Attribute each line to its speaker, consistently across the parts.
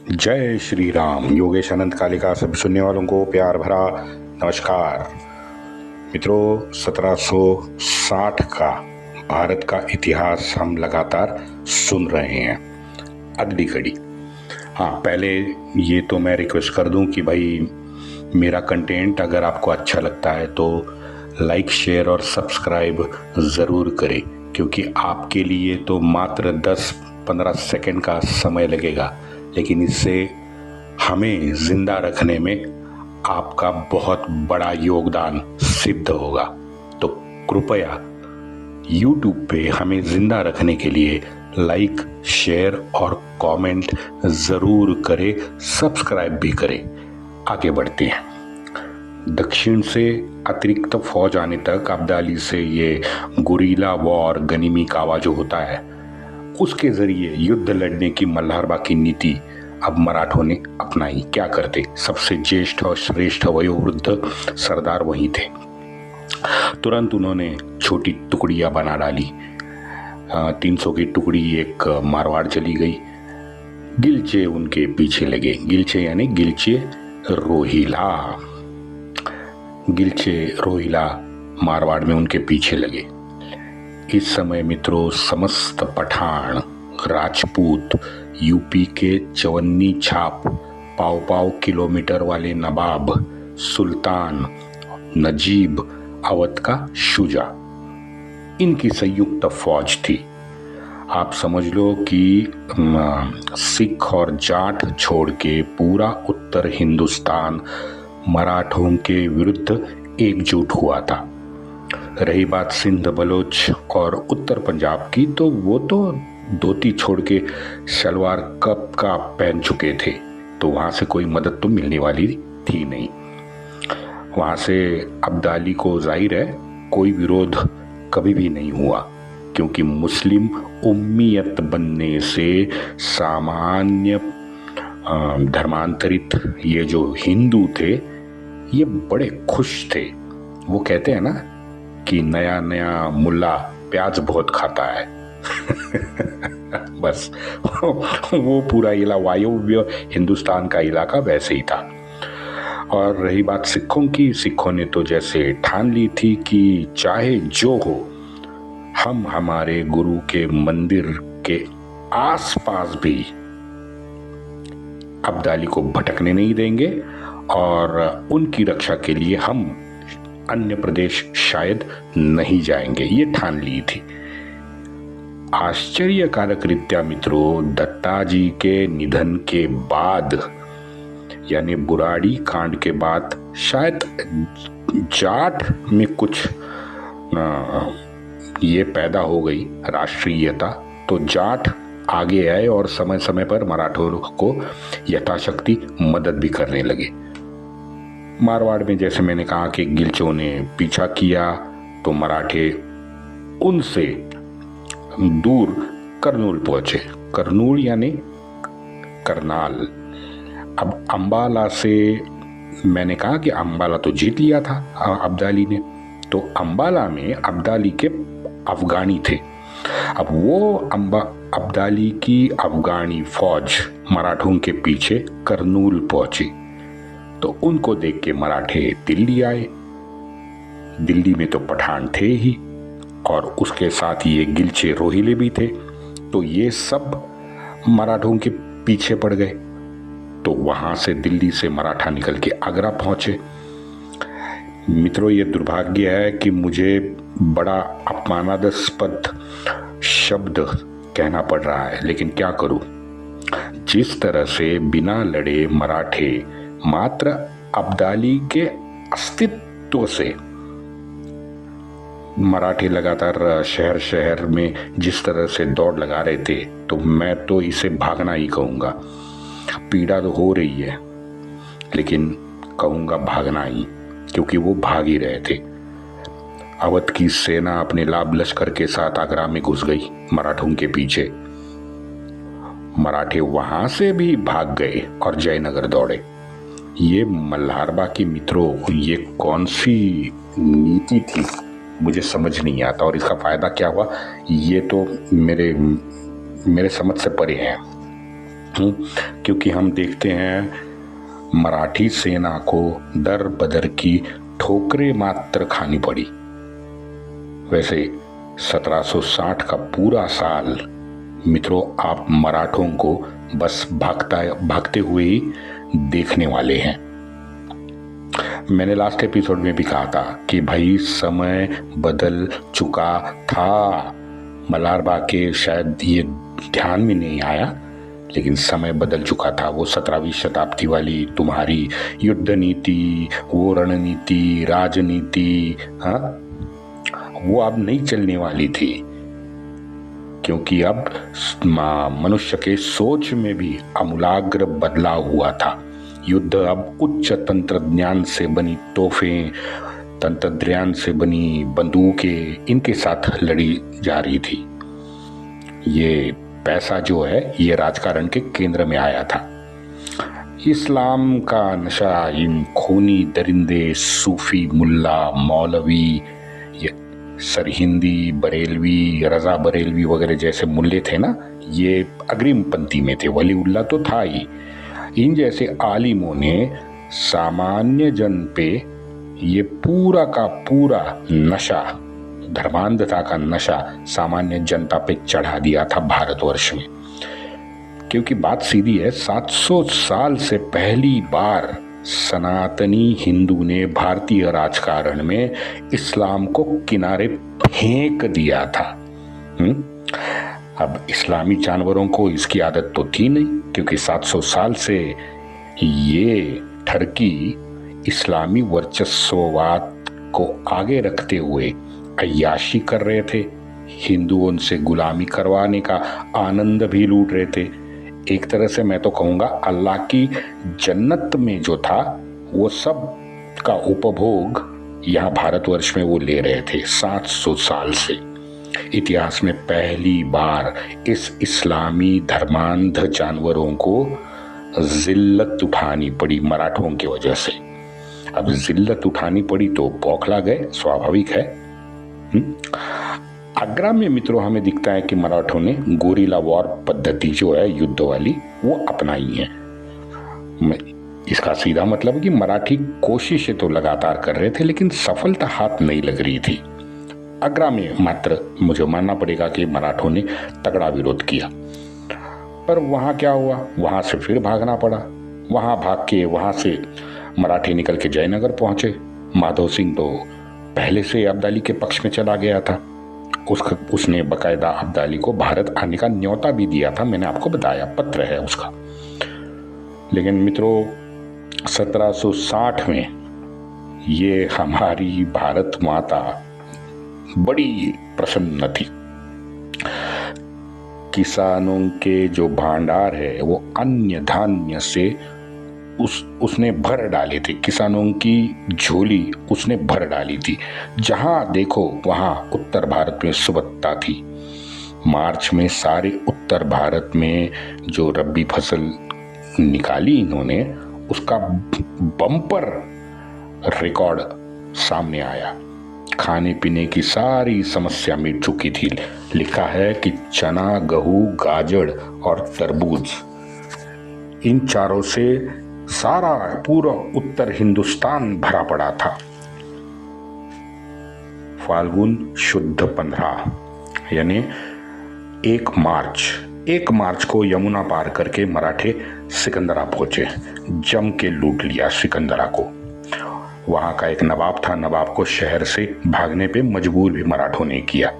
Speaker 1: जय श्री राम। योगेश अनंत कालिका सभी सुनने वालों को प्यार भरा नमस्कार। मित्रों, 1760 का भारत का इतिहास हम लगातार सुन रहे हैं अगली घड़ी। हाँ, पहले ये तो मैं रिक्वेस्ट कर दूं कि भाई मेरा कंटेंट अगर आपको अच्छा लगता है तो लाइक, शेयर और सब्सक्राइब ज़रूर करें, क्योंकि आपके लिए तो मात्र 10-15 सेकंड का समय लगेगा, लेकिन इससे हमें जिंदा रखने में आपका बहुत बड़ा योगदान सिद्ध होगा। तो कृपया YouTube पे हमें जिंदा रखने के लिए लाइक, शेयर और कमेंट ज़रूर करें, सब्सक्राइब भी करें। आगे बढ़ते हैं। दक्षिण से अतिरिक्त फौज आने तक अब्दाली से ये गुरीला वॉर गनीमी कावा जो होता है उसके जरिए युद्ध लड़ने की मल्हारबा की नीति अब मराठों ने अपनाई। क्या करते? सबसे ज्येष्ठ और श्रेष्ठ वयोवृद्ध सरदार वही थे। तुरंत उन्होंने छोटी टुकड़ियां बना डाली। 300 की टुकड़ी एक मारवाड़ चली गई। गिलचे उनके पीछे लगे। गिलचे यानी गिलचे रोहिला। गिलचे रोहिला मारवाड़ में उनके पीछे लगे। इस समय मित्रों, समस्त पठान, राजपूत, यूपी के चवन्नी छाप, पाव किलोमीटर वाले नवाब, सुल्तान, नजीब, अवध का शुजा, इनकी संयुक्त फौज थी। आप समझ लो कि सिख और जाट छोड़ के पूरा उत्तर हिंदुस्तान मराठों के विरुद्ध एकजुट हुआ था। रही बात सिंध, बलोच और उत्तर पंजाब की, तो वो तो धोती छोड़ के सलवार कब का पहन चुके थे, तो वहां से कोई मदद तो मिलने वाली थी नहीं। वहां से अब्दाली को जाहिर है कोई विरोध कभी भी नहीं हुआ, क्योंकि मुस्लिम उम्मियत बनने से सामान्य धर्मांतरित ये जो हिंदू थे ये बड़े खुश थे। वो कहते हैं ना कि नया नया मुल्ला प्याज बहुत खाता है। बस वो पूरा वायव्य हिंदुस्तान का इलाका वैसे ही था। और रही बात सिखों की, सिखों ने तो जैसे ठान ली थी कि चाहे जो हो, हम हमारे गुरु के मंदिर के आसपास भी अब्दाली को भटकने नहीं देंगे और उनकी रक्षा के लिए हम अन्य प्रदेश शायद नहीं जाएंगे, ये ठान ली थी। आश्चर्यकारक रीत्या मित्रों, दत्ताजी के निधन के बाद यानी बुराड़ी कांड के बाद शायद जाट में कुछ ये पैदा हो गई राष्ट्रीयता, तो जाट आगे आए और समय समय पर मराठों को यथाशक्ति मदद भी करने लगे। मारवाड़ में जैसे मैंने कहा कि गिलचों ने पीछा किया, तो मराठे उनसे दूर करनूल पहुंचे। करनूल यानी करनाल। अब अंबाला से, मैंने कहा कि अंबाला तो जीत लिया था अब्दाली ने, तो अंबाला में अब्दाली के अफगानी थे। अब वो अब्दाली की अफगानी फौज मराठों के पीछे करनूल पहुंची, तो उनको देख के मराठे दिल्ली आए। दिल्ली में तो पठान थे ही, और उसके साथ ये गिलचे रोहिले भी थे, तो ये सब मराठों के पीछे पड़ गए। तो वहां से, दिल्ली से मराठा निकल के आगरा पहुंचे। मित्रों, ये दुर्भाग्य है कि मुझे बड़ा अपमानास्पद शब्द कहना पड़ रहा है, लेकिन क्या करूं। जिस तरह से बिना लड़े मराठे मात्र अब्दाली के अस्तित्व से, मराठे लगातार शहर शहर में जिस तरह से दौड़ लगा रहे थे, तो मैं तो इसे भागना ही कहूँगा। पीड़ा तो हो रही है, लेकिन कहूँगा भागना ही, क्योंकि वो भाग ही रहे थे। अवध की सेना अपने लाभ लश्कर के साथ आगरा में घुस गई मराठों के पीछे। मराठे वहां से भी भाग गए और जयनगर दौड़े। ये मल्हारबा की मित्रों, ये कौन सी नीति थी मुझे समझ नहीं आता, और इसका फायदा क्या हुआ ये तो मेरे समझ से परे है। क्योंकि हम देखते हैं मराठी सेना को दर बदर की ठोकरें मात्र खानी पड़ी। वैसे 1760 का पूरा साल मित्रों आप मराठों को बस भागते हुए ही देखने वाले हैं। मैंने लास्ट एपिसोड में भी कहा था कि भाई समय बदल चुका था। मलारबा के शायद ये ध्यान में नहीं आया, लेकिन समय बदल चुका था। वो 17वीं शताब्दी वाली तुम्हारी युद्ध नीति, वो रणनीति, राजनीति, वो अब नहीं चलने वाली थी, क्योंकि अब मनुष्य के सोच में भी आमूलाग्र बदलाव हुआ था। युद्ध अब उच्च तंत्रज्ञान से बनी तोहफें, तंत्रज्ञान से बनी बंदूकें, इनके साथ लड़ी जा रही थी। ये पैसा जो है ये राजकारण के केंद्र में आया था। इस्लाम का नशा इन खूनी दरिंदे, सूफी मुल्ला, मौलवी, ये सरहिंदी, बरेलवी, रजा बरेलवी वगैरह जैसे मुल्ले थे ना, ये अग्रिम पंक्ति में थे। वलीउल्लाह तो था ही। इन जैसे आलिमों ने सामान्य जन पे ये पूरा का पूरा नशा, धर्मांधता का नशा सामान्य जनता पे चढ़ा दिया था भारतवर्ष में। क्योंकि बात सीधी है, 700 साल से पहली बार सनातनी हिंदू ने भारतीय राजकारण में इस्लाम को किनारे फेंक दिया था। अब इस्लामी जानवरों को इसकी आदत तो थी नहीं, क्योंकि 700 साल से ये ठरकी इस्लामी वर्चस्ववाद को आगे रखते हुए अय्याशी कर रहे थे। हिंदुओं से गुलामी करवाने का आनंद भी लूट रहे थे। एक तरह से मैं तो कहूँगा अल्लाह की जन्नत में जो था वो सब का उपभोग यहाँ भारतवर्ष में वो ले रहे थे। 700 साल से इतिहास में पहली बार इस इस्लामी धर्मांध जानवरों को जिल्लत उठानी पड़ी मराठों की वजह से। अब जिल्लत उठानी पड़ी तो बौखला गए, स्वाभाविक है। आगरा में मित्रों हमें दिखता है कि मराठों ने गोरिल्ला वॉर पद्धति जो है युद्ध वाली वो अपनाई है। इसका सीधा मतलब है कि मराठी कोशिशें तो लगातार कर रहे थे, लेकिन सफलता हाथ नहीं लग रही थी। आगरा में मात्र मुझे मानना पड़ेगा कि मराठों ने तगड़ा विरोध किया। पर वहां क्या हुआ, वहां से फिर भागना पड़ा। वहां भाग के वहां से मराठी निकल के जयनगर पहुंचे। माधव सिंह तो पहले से अब्दाली के पक्ष में चला गया था। उसने बकायदा अब्दाली को भारत आने का न्योता भी दिया था, मैंने आपको बताया, पत्र है उसका। लेकिन मित्रों 1760 में ये हमारी भारत माता बड़ी प्रसन्न थी। किसानों के जो भंडार है वो अन्य धान्य से उसने भर डाले थे। किसानों की झोली उसने भर डाली थी। जहां देखो वहां उत्तर भारत में सुबत्ता थी। मार्च में सारे उत्तर भारत में जो रबी फसल निकाली इन्होंने, उसका बम्पर रिकॉर्ड सामने आया। खाने पीने की सारी समस्या मिट चुकी थी। लिखा है कि चना, गेहूं, गाजर और तरबूज, इन चारों से सारा पूरा उत्तर हिंदुस्तान भरा पड़ा था। फाल्गुन शुद्ध 15 यानी 1 मार्च को यमुना पार करके मराठे सिकंदरा पहुंचे। जम के लूट लिया सिकंदरा को। वहां का एक नवाब था, नवाब को शहर से भागने पे मजबूर भी मराठों ने किया।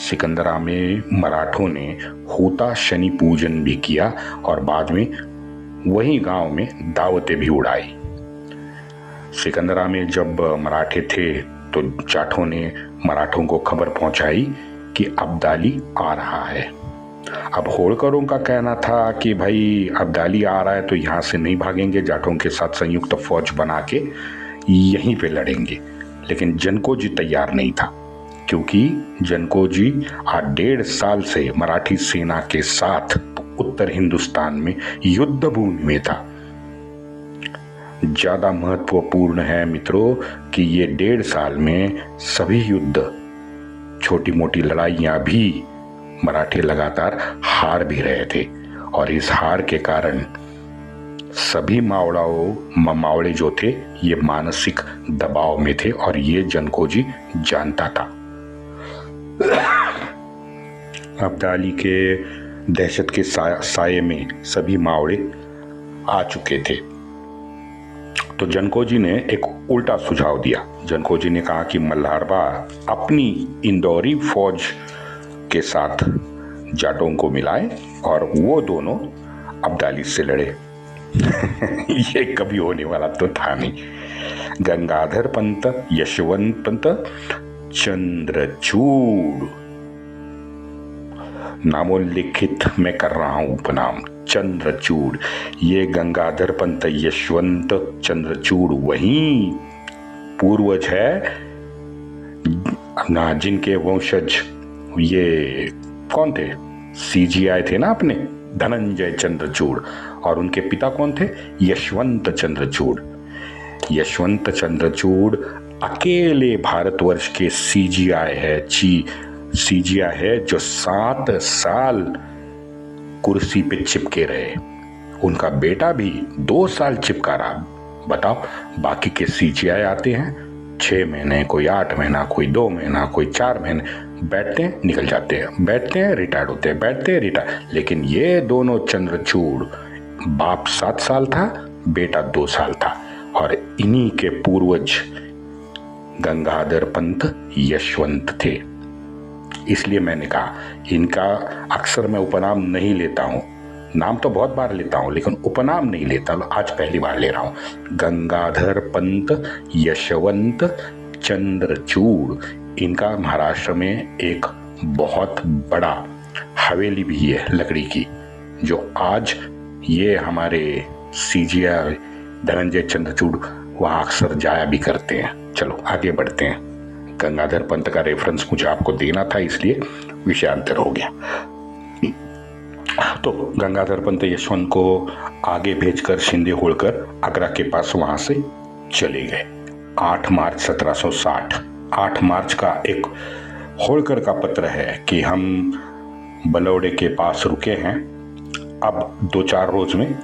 Speaker 1: सिकंदरा में मराठों ने होता शनि पूजन भी किया और बाद में वही गांव में दावतें भी उड़ाई। सिकंदरा में जब मराठे थे तो जाठों ने मराठों को खबर पहुंचाई कि अब्दाली आ रहा है। अब होड़करों का कहना था कि भाई अब्दाली आ रहा है तो यहाँ से नहीं भागेंगे, जाठों के साथ संयुक्त फौज बना के यहीं पे लड़ेंगे। लेकिन जनको जी तैयार नहीं था, क्योंकि जनको जी 1.5 साल से मराठी सेना के साथ उत्तर हिंदुस्तान में युद्ध भूमि में था। ज्यादा महत्वपूर्ण है मित्रों कि ये 1.5 साल में सभी युद्ध, छोटी मोटी लड़ाइयां भी मराठी लगातार हार भी रहे थे। और इस हार के कारण सभी मावड़े जो थे ये मानसिक दबाव में थे और ये जनकोजी जानता था। अब्दाली के दहशत के साये में सभी मावड़े आ चुके थे। तो जनकोजी ने एक उल्टा सुझाव दिया। जनकोजी ने कहा कि मल्हारबा अपनी इंदौरी फौज के साथ जाटों को मिलाए और वो दोनों अब्दाली से लड़े। ये कभी होने वाला तो था नहीं। गंगाधर पंत, यशवंत पंत, चंद्रचूड़, नामोल्लिखित मैं कर रहा हूं उपनाम चंद्रचूड़। ये गंगाधर पंत, यशवंत, चंद्रचूड़ वही पूर्वज है ना जिनके वंशज ये कौन थे, सीजीआई थे ना अपने धनंजय चंद्रचूड़, और उनके पिता कौन थे, यशवंत चंद्रचूड़। यशवंत चंद्रचूड़ अकेले भारतवर्ष के सीजीआई है जो 7 साल कुर्सी पे चिपके रहे। उनका बेटा भी 2 साल चिपका रहा। बताओ, बाकी के सीजीआई आते हैं 6 महीने, कोई 8 महीना, कोई 2 महीना, कोई 4 महीने, बैठते हैं निकल जाते हैं, बैठते हैं रिटायर्ड होते हैं, बैठते हैं रिटायर्ड। लेकिन ये दोनों चंद्रचूड़, बाप 7 साल था, बेटा 2 साल था, और इन्हीं के पूर्वज गंगाधर पंत, यशवंत थे। इसलिए मैंने कहा इनका अक्सर मैं उपनाम नहीं लेता हूं, नाम तो बहुत बार लेता हूं लेकिन उपनाम नहीं लेता, आज पहली बार ले रहा हूं। गंगाधर पंत, यशवंत, चंद्रचूड़, इनका महाराष्ट्र में एक बहुत बड़ा हवेली भी है लकड़ी की, जो आज ये हमारे सीजीआई धनंजय चंद्रचूड़ वहां अक्सर जाया भी करते हैं। चलो आगे बढ़ते हैं। गंगाधर पंत का रेफरेंस मुझे आपको देना था, इसलिए विषयांतर हो गया। तो गंगाधर पंत यशवंत को आगे भेजकर शिंदे होळकर आगरा के पास वहां से चले गए। 8 मार्च 1760, 8 मार्च का एक होळकर का पत्र है कि हम बलौड़े के पास रुके हैं, अब 2-4 रोज में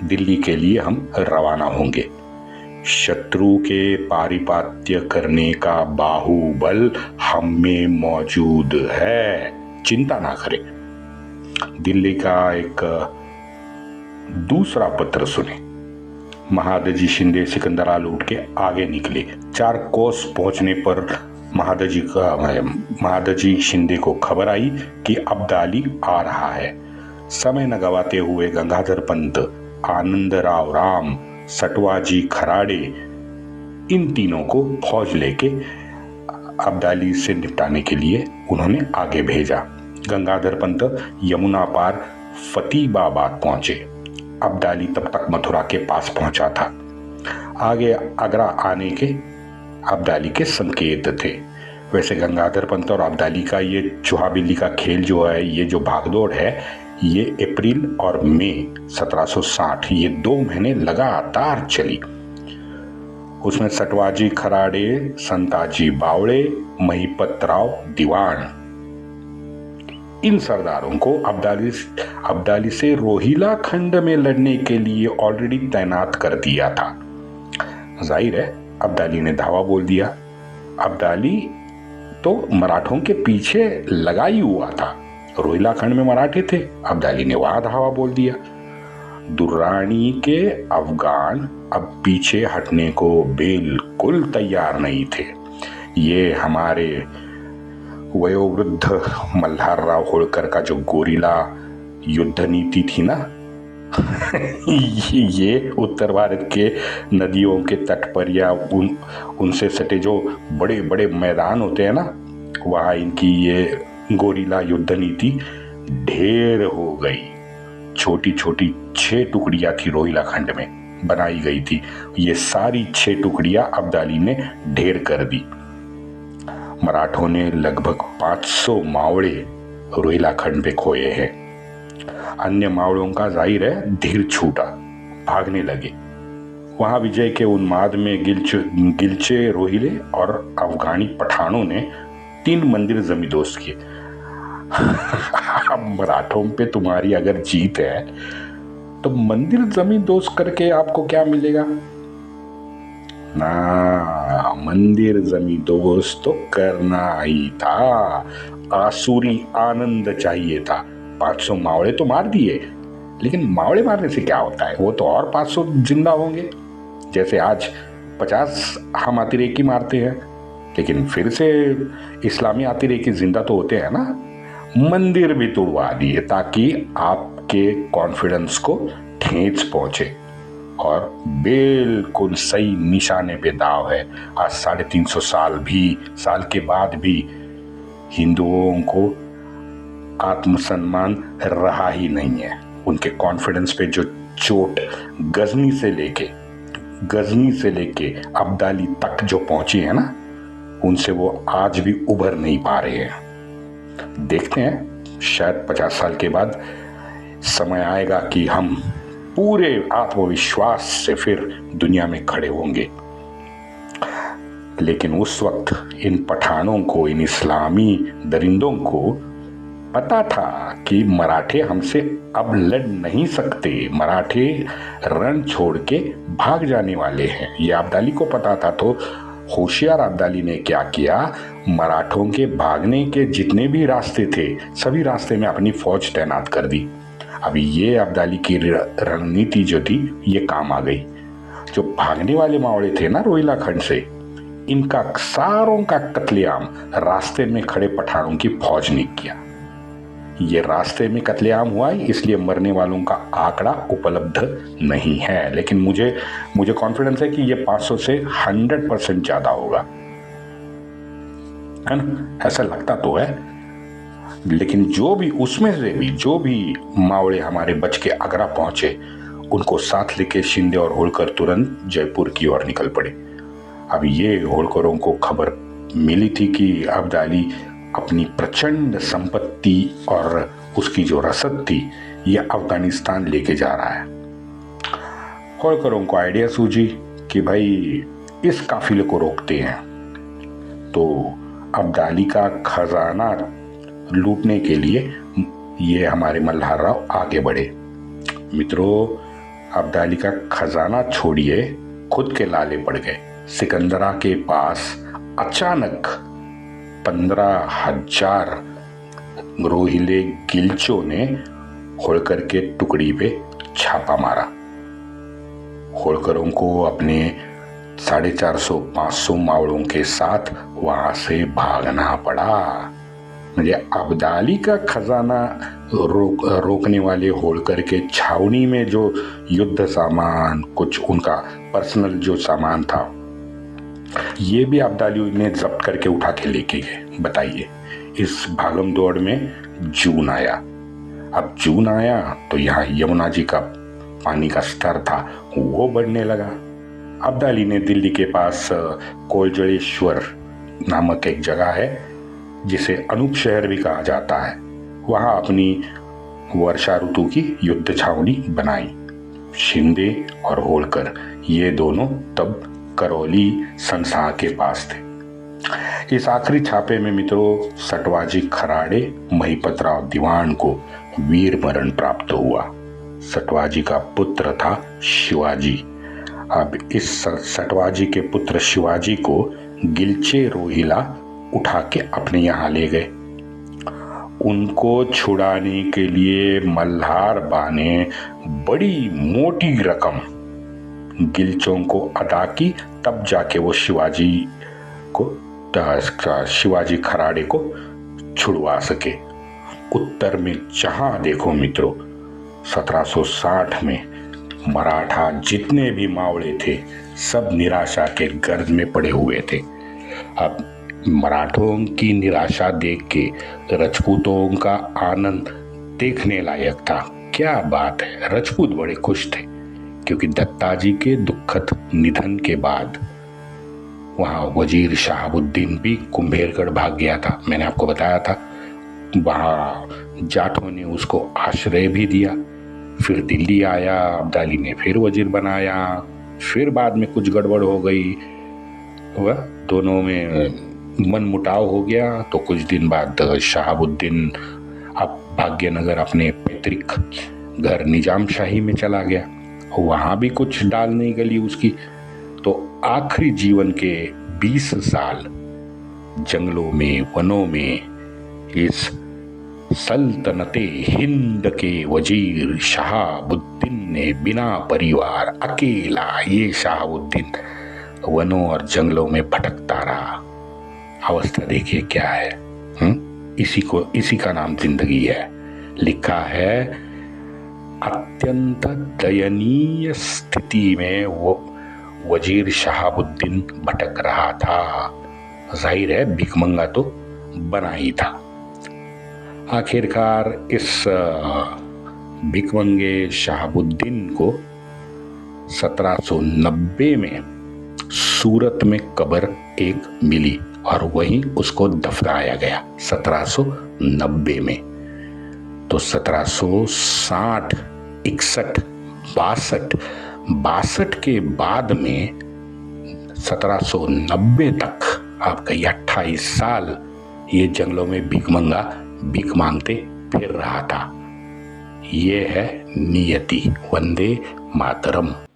Speaker 1: दिल्ली के लिए हम रवाना होंगे। शत्रु के पारिपात्य करने का बाहुबल हम में मौजूद है, चिंता ना करें। दिल्ली का एक दूसरा पत्र सुने। महादजी शिंदे सिकंदरा लूट के आगे निकले। 4 कोस पहुंचने पर महादजी शिंदे को खबर आई कि अब्दाली आ रहा है। समय न गवाते हुए गंगाधर पंत, आनंदराव राम, सटवाजी खराड़े, इन तीनों को फौज लेके अब्दाली से निपटाने के लिए उन्होंने आगे भेजा। गंगाधर पंत यमुना पार फतेहाबाद पहुंचे। अब्दाली तब तक मथुरा के पास पहुंचा था। आगे आगरा आने के अब्दाली के संकेत थे। वैसे गंगाधर पंत और अब्दाली का ये चूहा बिल्ली का खेल जो है, ये जो भागदौड़ है, ये अप्रैल और मई 1760 ये 2 महीने लगातार चली। उसमें सटवाजी खराड़े, संताजी बावड़े, महिपत राव दीवान, इन सरदारों को अब्दाली से रोहिला खंड में लड़ने के लिए ऑलरेडी तैनात कर दिया था। जाहिर है अब्दाली ने धावा बोल दिया। अब्दाली तो मराठों के पीछे लगा ही हुआ था। रोहिला खंड में मराठे थे, अब्दाली ने वहां धावा बोल दिया। दुर्रानी के अफगान अब पीछे हटने को बिल्कुल तैयार नहीं थे। ये हमारे वयोवृद्ध मल्हारराव होळकर का जो गोरिला युद्ध नीति थी ना ये उत्तर भारत के नदियों के तट पर या उनसे सटे जो बड़े बड़े मैदान होते हैं ना, वहां इनकी ये गोरिला युद्ध नीति ढेर हो गई। छोटी छोटी 6 टुकड़ियां थी रोहिला खंड में बनाई गई थी। ये सारी 6 टुकड़ियां अब्दाली ने ढेर कर दी। मराठों ने लगभग 500 मावड़े रोहिला खंड पे खोए हैं। अन्य मावड़ों का जाहिर है धीर छूटा, भागने लगे। वहां विजय के उन्माद में गिलचे रोहिले और अफगानी पठानों ने 3 मंदिर जमींदोज किए। मराठों पे तुम्हारी अगर जीत है तो मंदिर जमीन दोस्त करके आपको क्या मिलेगा ना। मंदिर जमीन दोस्त तो करना ही था, आसुरी आनंद चाहिए था। 500 मावड़े तो मार दिए, लेकिन मावड़े मारने से क्या होता है, वो तो और 500 जिंदा होंगे। जैसे आज 50 हम अतिरेकी मारते हैं, लेकिन फिर से इस्लामी अतिरेकी जिंदा तो होते हैं ना। मंदिर भी तोड़वा दिए ताकि आपके कॉन्फिडेंस को ठेस पहुंचे, और बिल्कुल सही निशाने पे दाव है। आज 350 साल के बाद भी हिंदुओं को आत्मसम्मान रहा ही नहीं है। उनके कॉन्फिडेंस पे जो चोट गजनी से लेके अब्दाली तक जो पहुंची है ना, उनसे वो आज भी उभर नहीं पा रहे हैं। देखते हैं, शायद 50 साल के बाद समय आएगा कि हम पूरे आत्मविश्वास से फिर दुनिया में खड़े होंगे। लेकिन उस वक्त इन पठानों को, इन इस्लामी दरिंदों को पता था कि मराठे हमसे अब लड़ नहीं सकते, मराठे रण छोड़ के भाग जाने वाले हैं। ये अब्दाली को पता था। तो होशियार अब्दाली ने क्या किया, मराठों के भागने के जितने भी रास्ते थे, सभी रास्ते में अपनी फौज तैनात कर दी। अभी ये अब्दाली की रणनीति जो थी, ये काम आ गई। जो भागने वाले मावड़े थे ना रोहिला खंड से, इनका सारों का कत्लेआम रास्ते में खड़े पठानों की फौज ने किया। ये रास्ते में कत्लेआम हुआ, इसलिए मरने वालों का आंकड़ा उपलब्ध नहीं है, लेकिन मुझे कॉन्फिडेंस है कि ये 500 से 100% ज्यादा होगा, है ना। ऐसा लगता तो है। लेकिन उसमें से भी जो भी मावड़े हमारे बच के आगरा पहुंचे, उनको साथ लेके शिंदे और होलकर तुरंत जयपुर की ओर निकल पड़े। अब ये होलकरों को खबर मिली थी कि अब्दाली अपनी प्रचंड संपत्ति और उसकी जो रसद थी, ये अफगानिस्तान लेके जा रहा है। होलकरों को आइडिया सूझी कि भाई इस काफिले को रोकते हैं। तो अब्दाली का खजाना लूटने के लिए ये हमारे मल्हार राव आगे बढ़े। मित्रों, अब्दाली का खजाना छोड़िए, खुद के लाले पड़ गए। सिकंदरा के पास अचानक 15,000 रोहिले गिलचों ने होलकर के टुकड़ी पे छापा मारा। होलकरों को अपने 450-500 मावड़ों के साथ वहां से भागना पड़ा। मुझे अब्दाली का खजाना रोकने वाले होलकर के छावनी में जो युद्ध सामान, कुछ उनका पर्सनल जो सामान था, ये भी अब्दाली ने जब्त करके उठा के लेके गए। बताइए, इस भागम दौड़ में जून आया। अब जून आया तो यहाँ यमुना जी का पानी का स्तर था, वो बढ़ने लगा। अब्दाली ने दिल्ली के पास कोलजड़ेश्वर नामक एक जगह है, जिसे अनूप शहर भी कहा जाता है, वहां अपनी वर्षा ऋतु की युद्ध छावनी बनाई। शिंदे और होलकर ये दोनों तब करौली संसार के पास थे। इस आखिरी छापे में मित्रों सटवाजी खराड़े महिपतराव दीवान को वीर मरण प्राप्त हुआ। सटवाजी का पुत्र था शिवाजी। अब इस सटवाजी के पुत्र शिवाजी को गिलचे रोहिला उठा के अपने यहाँ ले गए। उनको छुड़ाने के लिए मल्हार बा ने बड़ी मोटी रकम गिलचों को अदा की, तब जाके वो शिवाजी खराड़े को छुड़वा सके। उत्तर में जहां देखो मित्रों, 1760 में मराठा जितने भी मावड़े थे, सब निराशा के गर्द में पड़े हुए थे। अब मराठों की निराशा देख के राजपूतों का आनंद देखने लायक था। क्या बात है, राजपूत बड़े खुश थे, क्योंकि दत्ताजी के दुखद निधन के बाद वहाँ वजीर शहाबुद्दीन भी कुंभेरगढ़ भाग गया था। मैंने आपको बताया था, वहाँ जाटों ने उसको आश्रय भी दिया। फिर दिल्ली आया, अब्दाली ने फिर वजीर बनाया। फिर बाद में कुछ गड़बड़ हो गई, वह दोनों में मन मुटाव हो गया। तो कुछ दिन बाद शहाबुद्दीन अब भाग्यनगर अपने पैतृक घर निजामशाही में चला गया। वहां भी कुछ डाल नहीं गली उसकी। तो आखिरी जीवन के 20 साल जंगलों में, वनों में इस सल्तनते हिंद के वजीर शहाबुद्दीन ने बिना परिवार अकेला, ये शहाबुद्दीन वनों और जंगलों में भटकता रहा। अवस्था देखिए क्या है। इसी का नाम जिंदगी है। लिखा है, अत्यंत दयनीय स्थिति में वो वजीर शहाबुद्दीन भटक रहा था। जाहिर है भिखमंगा तो बना ही था। आखिरकार इस भिखमंगे शहाबुद्दीन को 1790 में सूरत में कब्र एक मिली और वहीं उसको दफनाया गया 1790 में। तो 1760, 61, 62 के बाद में 1790 तक आपका 28 साल ये जंगलों में भिखमंगा भीख मांगते फिर रहा था। ये है नियति। वंदे मातरम।